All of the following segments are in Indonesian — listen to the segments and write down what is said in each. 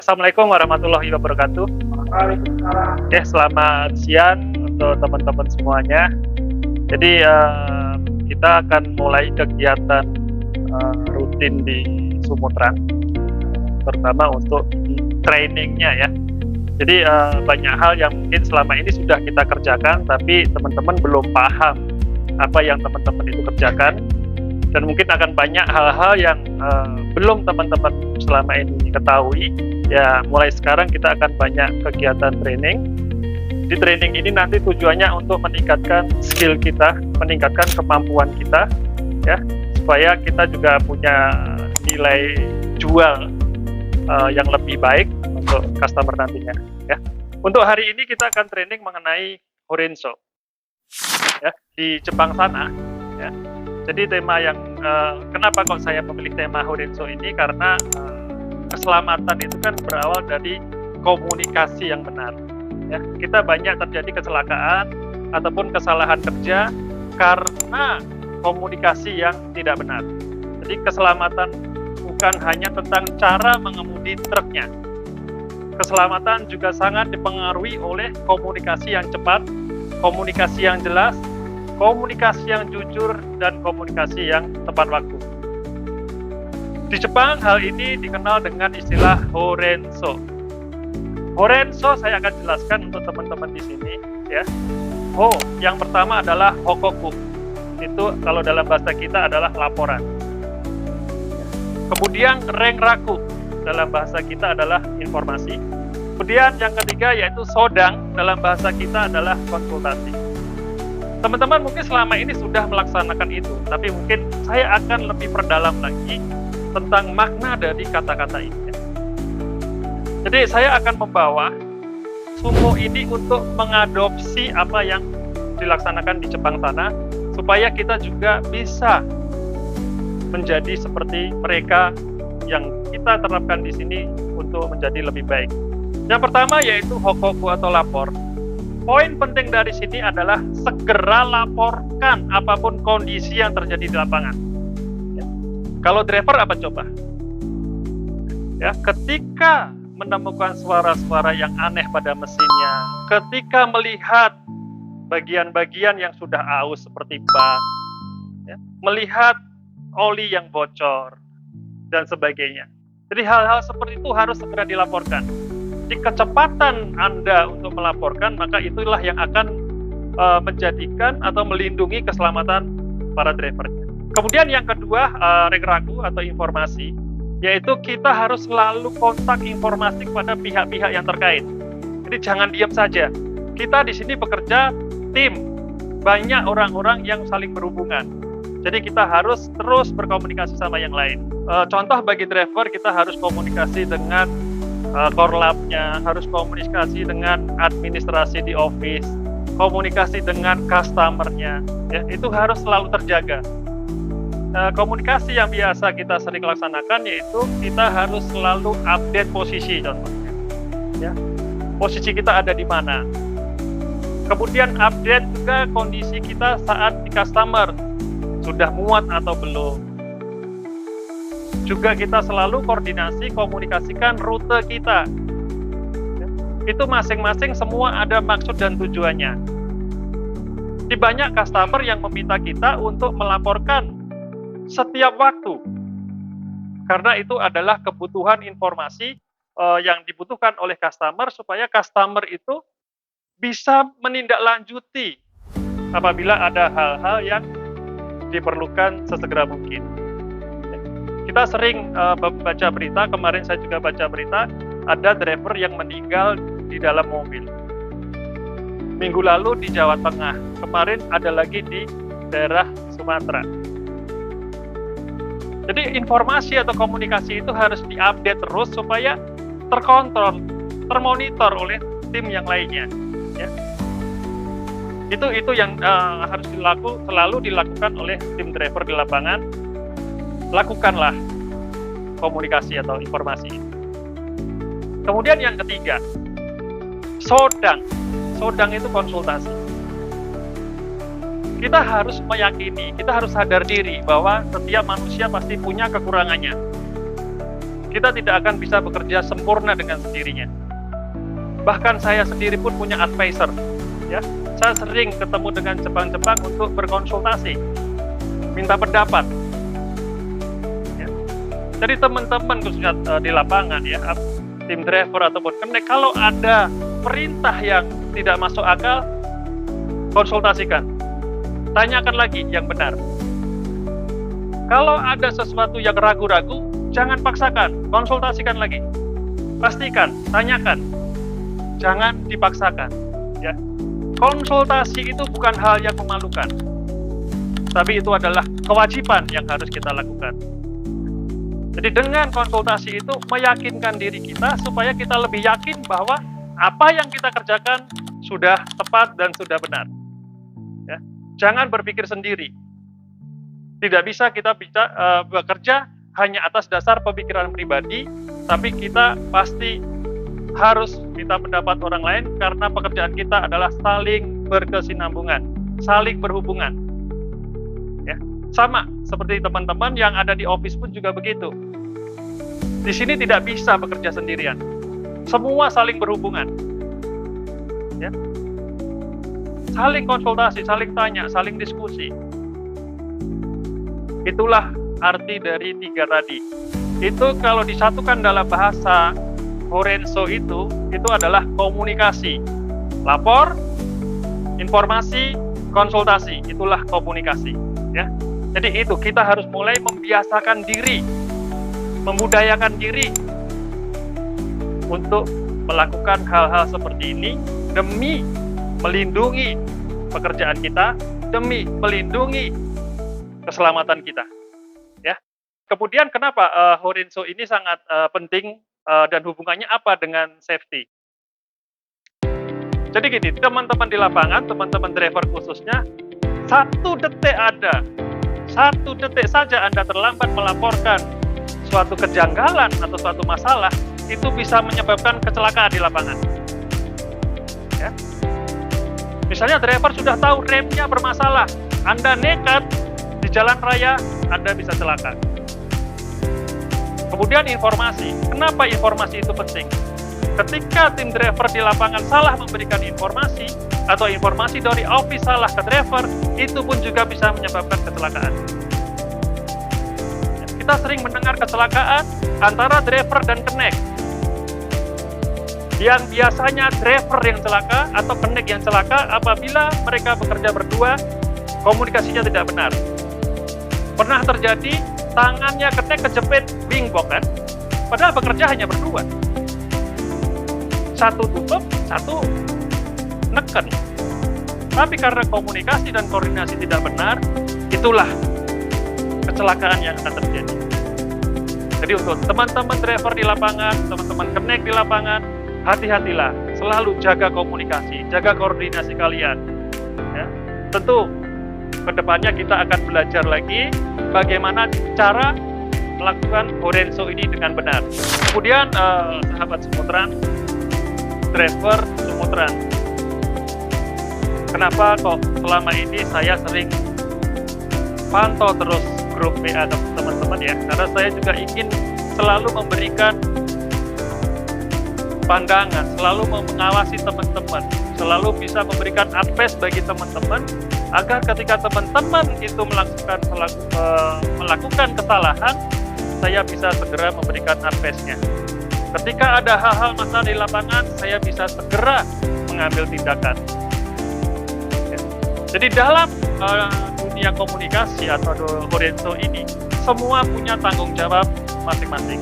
Assalamualaikum warahmatullahi wabarakatuh. Oke, selamat siang untuk teman-teman semuanya. Jadi kita akan mulai kegiatan rutin di Sumutran, terutama untuk trainingnya ya. Jadi banyak hal yang mungkin selama ini sudah kita kerjakan, tapi teman-teman belum paham apa yang teman-teman itu kerjakan, dan mungkin akan banyak hal-hal yang belum teman-teman selama ini ketahui. Ya, mulai sekarang kita akan banyak kegiatan training. Di training ini nanti tujuannya untuk meningkatkan skill kita, meningkatkan kemampuan kita, ya, supaya kita juga punya nilai jual yang lebih baik untuk customer nantinya. Ya. Untuk hari ini kita akan training mengenai Horenso, ya, di Jepang sana. Ya. Jadi tema yang kenapa kok saya memilih tema Horenso ini, karena keselamatan itu kan berawal dari komunikasi yang benar. Ya, kita banyak terjadi kecelakaan ataupun kesalahan kerja karena komunikasi yang tidak benar. Jadi keselamatan bukan hanya tentang cara mengemudi truknya. Keselamatan juga sangat dipengaruhi oleh komunikasi yang cepat, komunikasi yang jelas, komunikasi yang jujur, dan komunikasi yang tepat waktu. Di Jepang, hal ini dikenal dengan istilah Horenso. Horenso saya akan jelaskan untuk teman-teman di sini, ya. Ho, yang pertama adalah hokoku. Itu kalau dalam bahasa kita adalah laporan. Kemudian renraku, dalam bahasa kita adalah informasi. Kemudian yang ketiga yaitu sodang, dalam bahasa kita adalah konsultasi. Teman-teman mungkin selama ini sudah melaksanakan itu, tapi mungkin saya akan lebih perdalam lagi tentang makna dari kata-kata ini. Jadi saya akan membawa sumo ini untuk mengadopsi apa yang dilaksanakan di Jepang sana, supaya kita juga bisa menjadi seperti mereka yang kita terapkan di sini untuk menjadi lebih baik. Yang pertama yaitu hokoku atau lapor. Poin penting dari sini adalah segera laporkan apapun kondisi yang terjadi di lapangan. Kalau driver apa coba? Ya, ketika menemukan suara-suara yang aneh pada mesinnya, ketika melihat bagian-bagian yang sudah aus seperti ban, ya, melihat oli yang bocor, dan sebagainya. Jadi hal-hal seperti itu harus segera dilaporkan. Jadi kecepatan Anda untuk melaporkan, maka itulah yang akan menjadikan atau melindungi keselamatan para drivernya. Kemudian yang kedua, renraku atau informasi, yaitu kita harus selalu kontak informasi kepada pihak-pihak yang terkait. Jadi jangan diam saja. Kita di sini bekerja tim, banyak orang-orang yang saling berhubungan. Jadi kita harus terus berkomunikasi sama yang lain. Contoh bagi driver, kita harus komunikasi dengan korlapnya, harus komunikasi dengan administrasi di office, komunikasi dengan customernya. Ya, itu harus selalu terjaga. Komunikasi yang biasa kita sering laksanakan yaitu kita harus selalu update posisi, contohnya, ya, posisi kita ada di mana. Kemudian update juga kondisi kita saat di customer, sudah muat atau belum. Juga kita selalu koordinasi, komunikasikan rute kita. Ya, itu masing-masing semua ada maksud dan tujuannya. Di banyak customer yang meminta kita untuk melaporkan setiap waktu, karena itu adalah kebutuhan informasi yang dibutuhkan oleh customer, supaya customer itu bisa menindaklanjuti apabila ada hal-hal yang diperlukan sesegera mungkin. Kita sering baca berita, kemarin saya juga baca berita, ada driver yang meninggal di dalam mobil. Minggu lalu di Jawa Tengah, kemarin ada lagi di daerah Sumatera. Jadi informasi atau komunikasi itu harus diupdate terus supaya terkontrol, termonitor oleh tim yang lainnya. Ya. Itu yang harus selalu dilakukan oleh tim driver di lapangan. Lakukanlah komunikasi atau informasi. Kemudian yang ketiga, sodang. Sodang itu konsultasi. Kita harus meyakini, kita harus sadar diri bahwa setiap manusia pasti punya kekurangannya. kita tidak akan bisa bekerja sempurna dengan sendirinya. Bahkan saya sendiri pun punya advisor, ya. Saya sering ketemu dengan Jepang-Jepang untuk berkonsultasi, minta pendapat. Ya. Jadi teman-teman khususnya di lapangan, ya, tim driver ataupun connect, kalau ada perintah yang tidak masuk akal, konsultasikan, tanyakan lagi yang benar. Kalau ada sesuatu yang ragu-ragu, jangan paksakan, konsultasikan lagi. Pastikan, tanyakan, jangan dipaksakan. Ya. Konsultasi itu bukan hal yang memalukan, tapi itu adalah kewajiban yang harus kita lakukan. Jadi dengan konsultasi itu meyakinkan diri kita supaya kita lebih yakin bahwa apa yang kita kerjakan sudah tepat dan sudah benar. Ya. Jangan berpikir sendiri. Tidak bisa kita bekerja hanya atas dasar pemikiran pribadi, tapi kita pasti harus minta pendapat orang lain karena pekerjaan kita adalah saling berkesinambungan, saling berhubungan. Ya. Sama seperti teman-teman yang ada di office pun juga begitu. Di sini tidak bisa bekerja sendirian. Semua saling berhubungan. Ya. Saling konsultasi, saling tanya, saling diskusi. Itulah arti dari 3 tadi. Itu kalau disatukan dalam bahasa Horenso itu adalah komunikasi. Lapor, informasi, konsultasi. Itulah komunikasi. Ya. Jadi itu kita harus mulai membiasakan diri, membudayakan diri untuk melakukan hal-hal seperti ini demi melindungi pekerjaan kita, demi melindungi keselamatan kita. Ya. Kemudian kenapa Horenso ini sangat penting dan hubungannya apa dengan safety? Jadi gini, teman-teman di lapangan, teman-teman driver khususnya, 1 detik saja Anda terlambat melaporkan suatu kejanggalan atau suatu masalah, itu bisa menyebabkan kecelakaan di lapangan. Ya. Misalnya driver sudah tahu remnya bermasalah, Anda nekat di jalan raya, Anda bisa celaka. Kemudian informasi. Kenapa informasi itu penting? Ketika tim driver di lapangan salah memberikan informasi, atau informasi dari office salah ke driver, itu pun juga bisa menyebabkan kecelakaan. Kita sering mendengar kecelakaan antara driver dan connect. Yang biasanya driver yang celaka atau connect yang celaka apabila mereka bekerja berdua, komunikasinya tidak benar. Pernah terjadi tangannya connect kejepit wingbox kan, padahal bekerja hanya berdua. Satu tutup, satu neken. Tapi karena komunikasi dan koordinasi tidak benar, itulah kecelakaan yang akan terjadi. Jadi untuk teman-teman driver di lapangan, teman-teman connect di lapangan, hati-hatilah, selalu jaga komunikasi, jaga koordinasi kalian. Ya. Tentu kedepannya kita akan belajar lagi bagaimana cara melakukan Horenso ini dengan benar. Kemudian sahabat semutran, driver semutran, kenapa kok selama ini saya sering pantau terus grup WA teman-teman ya? Karena saya juga ingin selalu memberikan pandangan, selalu mengawasi teman-teman, selalu bisa memberikan advice bagi teman-teman agar ketika teman-teman itu melakukan kesalahan, saya bisa segera memberikan advice-nya. Ketika ada hal-hal masalah di lapangan, saya bisa segera mengambil tindakan. Ya. Jadi dalam dunia komunikasi atau Horenso ini, semua punya tanggung jawab masing-masing.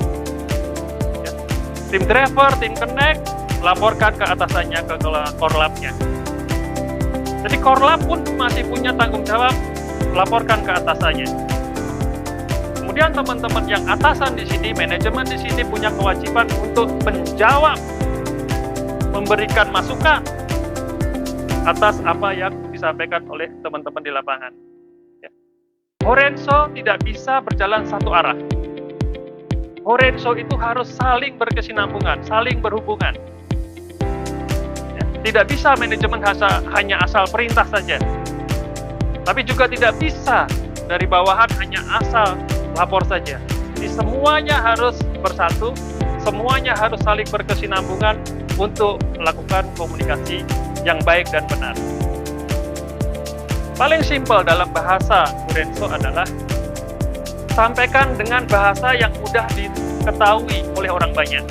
Ya. Tim driver, tim connect, laporkan ke atasannya, ke korlapnya. Jadi korlap pun masih punya tanggung jawab, laporkan ke atasannya. Kemudian teman-teman yang atasan di sini, manajemen di sini punya kewajiban untuk menjawab, memberikan masukan atas apa yang disampaikan oleh teman-teman di lapangan. Ya. Horenso tidak bisa berjalan satu arah. Horenso itu harus saling berkesinambungan, saling berhubungan. Ya. Tidak bisa manajemen hanya asal perintah saja. Tapi juga tidak bisa dari bawahan hanya asal lapor saja. Jadi semuanya harus bersatu, semuanya harus saling berkesinambungan untuk melakukan komunikasi yang baik dan benar. Paling simpel dalam bahasa Lorenzo adalah sampaikan dengan bahasa yang mudah diketahui oleh orang banyak.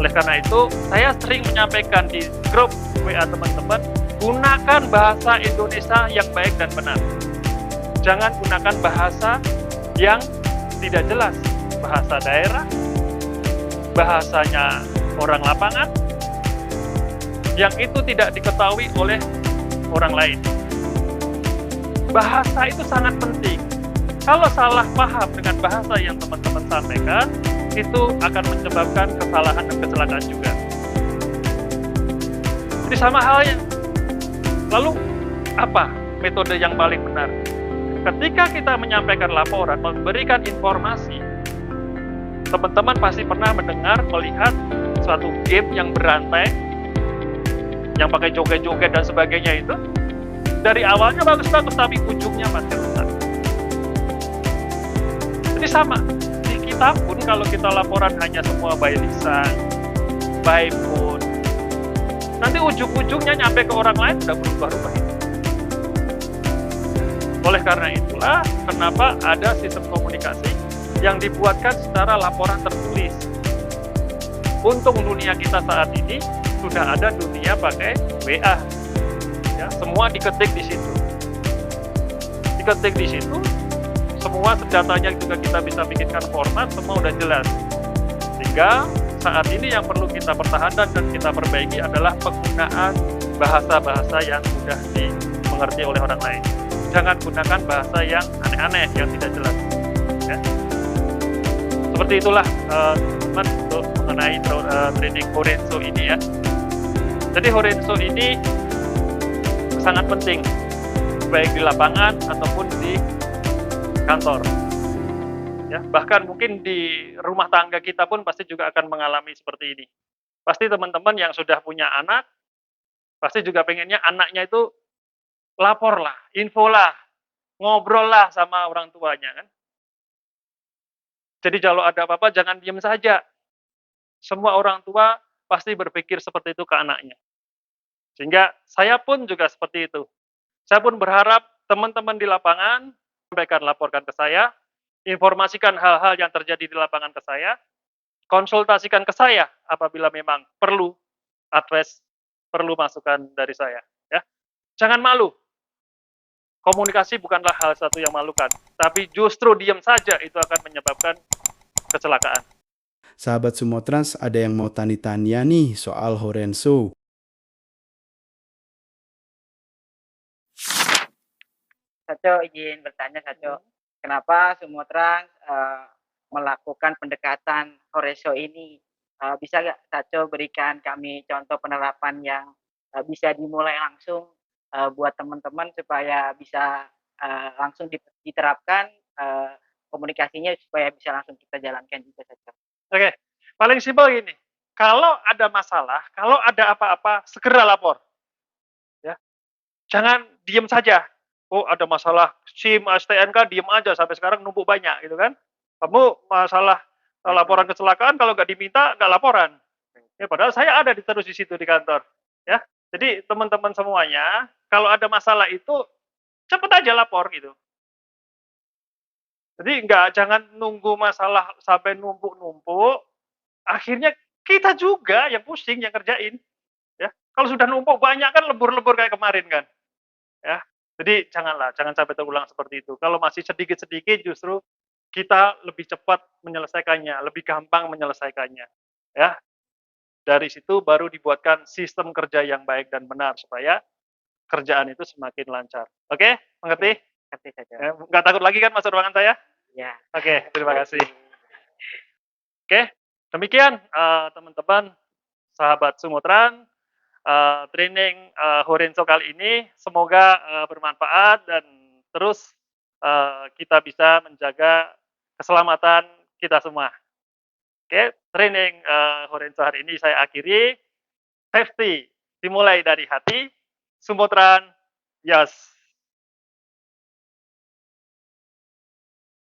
Oleh karena itu, saya sering menyampaikan di grup WA teman-teman, gunakan bahasa Indonesia yang baik dan benar. Jangan gunakan bahasa yang tidak jelas, bahasa daerah, bahasanya orang lapangan, yang itu tidak diketahui oleh orang lain. Bahasa itu sangat penting. Kalau salah paham dengan bahasa yang teman-teman sampaikan, itu akan menyebabkan kesalahan dan kecelakaan juga. Jadi sama halnya. Lalu apa metode yang paling benar? Ketika kita menyampaikan laporan, memberikan informasi, teman-teman pasti pernah mendengar, melihat suatu game yang berantai, yang pakai joget-joget dan sebagainya itu. Dari awalnya bagus-bagus, tapi ujungnya pasti rusak. Jadi sama, di kita pun kalau kita laporan hanya semua by lisan, by phone, nanti ujung-ujungnya nyampe ke orang lain udah berubah-ubah itu. Oleh karena itulah, kenapa ada sistem komunikasi yang dibuatkan secara laporan tertulis. Untung dunia kita saat ini sudah ada dunia pakai WA. Ya, semua diketik di situ. Diketik di situ, semua senjatanya juga kita bisa bikinkan format, semua udah jelas. Sehingga saat ini yang perlu kita pertahankan dan kita perbaiki adalah penggunaan bahasa-bahasa yang mudah dimengerti oleh orang lain. Jangan gunakan bahasa yang aneh-aneh, yang tidak jelas. Ya. Seperti itulah teman-teman untuk mengenai training Lorenzo ini ya. Jadi Lorenzo ini sangat penting, baik di lapangan ataupun di kantor. Ya, bahkan mungkin di rumah tangga kita pun pasti juga akan mengalami seperti ini. Pasti teman-teman yang sudah punya anak, pasti juga pengennya anaknya itu lapor lah, info lah, ngobrol lah sama orang tuanya kan. Jadi kalau ada apa-apa jangan diam saja. Semua orang tua pasti berpikir seperti itu ke anaknya. Sehingga saya pun juga seperti itu. Saya pun berharap teman-teman di lapangan sampaikan, laporkan ke saya, informasikan hal-hal yang terjadi di lapangan ke saya, konsultasikan ke saya apabila memang perlu advice, perlu masukan dari saya. Ya, jangan malu. Komunikasi bukanlah hal satu yang malukan, tapi justru diam saja itu akan menyebabkan kecelakaan. Sahabat Sumotrans, ada yang mau tanya nih soal Lorenzo. Saco izin bertanya Saco, kenapa Sumotrans melakukan pendekatan Lorenzo ini? Bisa nggak Saco berikan kami contoh penerapan yang bisa dimulai langsung buat teman-teman supaya bisa langsung diterapkan komunikasinya supaya bisa langsung kita jalankan juga Saco. Oke, paling simpel gini, kalau ada masalah, kalau ada apa-apa, segera lapor. Ya, jangan diem saja. Oh, ada masalah SIM, STNK, diem aja sampai sekarang numpuk banyak gitu kan. Kamu masalah laporan kecelakaan kalau nggak diminta nggak laporan. Ya, padahal saya ada terus di situ di kantor. Ya, jadi teman-teman semuanya kalau ada masalah itu cepet aja lapor gitu. Jadi jangan nunggu masalah sampai numpuk-numpuk. Akhirnya kita juga yang pusing, yang kerjain. Ya, kalau sudah numpuk banyak kan lebur-lebur kayak kemarin kan. Ya, jadi jangan sampai terulang seperti itu. Kalau masih sedikit-sedikit justru kita lebih cepat menyelesaikannya, lebih gampang menyelesaikannya. Ya, dari situ baru dibuatkan sistem kerja yang baik dan benar supaya kerjaan itu semakin lancar. Oke, mengerti? Ngerti Saco. Nggak takut lagi kan masuk ruangan saya? Ya. Oke, terima kasih. Oke, demikian teman-teman sahabat Sumotran. Training Lorenzo kali ini semoga bermanfaat dan terus kita bisa menjaga keselamatan kita semua. Oke, training Lorenzo hari ini saya akhiri. Safety dimulai dari hati. Sumotran, yes.